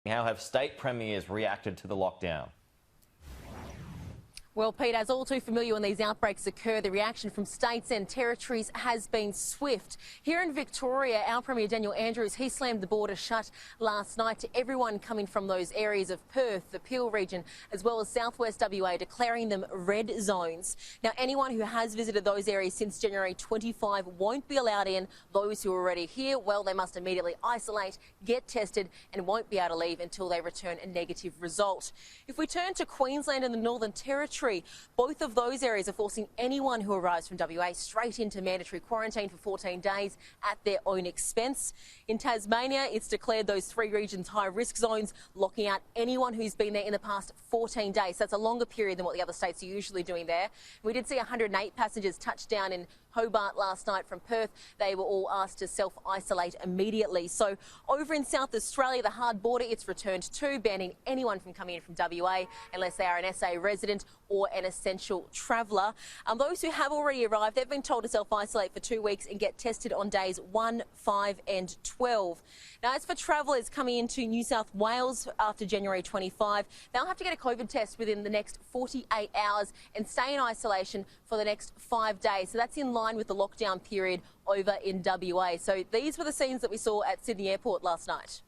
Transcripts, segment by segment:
How have state premiers reacted to the lockdown? Well, Pete, as all too familiar when these outbreaks occur, the reaction from states and territories has been swift. Here in Victoria, our Premier Daniel Andrews, he slammed the border shut last night to everyone coming from those areas of Perth, the Peel region, as well as southwest WA, declaring them red zones. Now, anyone who has visited those areas since January 25 won't be allowed in. Those who are already here, well, they must immediately isolate, get tested and won't be able to leave until they return a negative result. If we turn to Queensland and the Northern Territory, both of those areas are forcing anyone who arrives from WA straight into mandatory quarantine for 14 days at their own expense. In Tasmania, it's declared those three regions high-risk zones, locking out anyone who's been there in the past 14 days. So that's a longer period than what the other states are usually doing there. We did see 108 passengers touch down in Hobart last night from Perth. They were all asked to self-isolate immediately. So over in South Australia, the hard border, it's returned to, banning anyone from coming in from WA unless they are an SA resident or an essential traveller. Those who have already arrived, they've been told to self-isolate for 2 weeks and get tested on days 1, 5 and 12. Now, as for travellers coming into New South Wales after January 25, they'll have to get a COVID test within the next 48 hours and stay in isolation for the next 5 days. So that's in line with the lockdown period over in WA. So these were the scenes that we saw at Sydney Airport last night.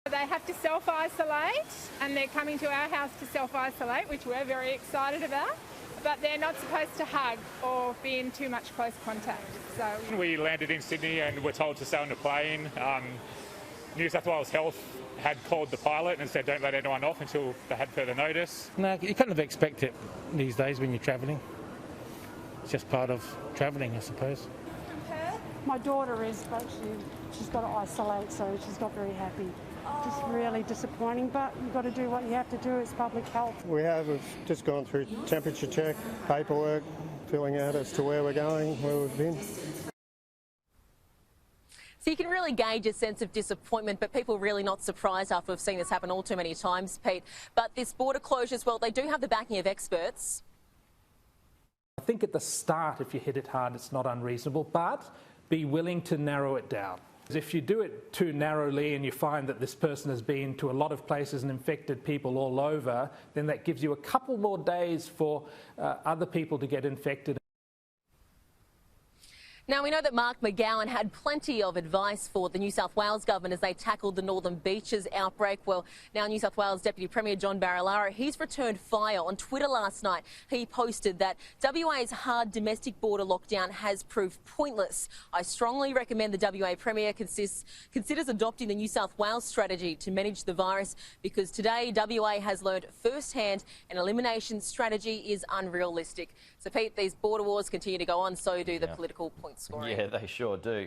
They have to self-isolate and they're coming to our house to self-isolate, which we're very excited about, but they're not supposed to hug or be in too much close contact. So we landed in Sydney and were told to stay on the plane. New South Wales Health had called the pilot and said don't let anyone off until they had further notice. No, you kind of expect it these days when you're travelling. It's just part of travelling, I suppose. My daughter is, but she's got to isolate, so she's not very happy. Just really disappointing, but you've got to do what you have to do. It's public health. We've just gone through temperature check, paperwork, filling out as to where we're going, where we've been. So you can really gauge a sense of disappointment, but people really not surprised after we've seen this happen all too many times, Pete. But this border closure as well, they do have the backing of experts. I think at the start, if you hit it hard, it's not unreasonable, but be willing to narrow it down. If you do it too narrowly and you find that this person has been to a lot of places and infected people all over, then that gives you a couple more days for other people to get infected. Now, we know that Mark McGowan had plenty of advice for the New South Wales government as they tackled the Northern Beaches outbreak. Well, now New South Wales Deputy Premier John Barilaro, he's returned fire. On Twitter last night, he posted that WA's hard domestic border lockdown has proved pointless. I strongly recommend the WA Premier considers adopting the New South Wales strategy to manage the virus, because today WA has learned firsthand an elimination strategy is unrealistic. So, Pete, these border wars continue to go on, so do the political points scoring. Yeah, they sure do.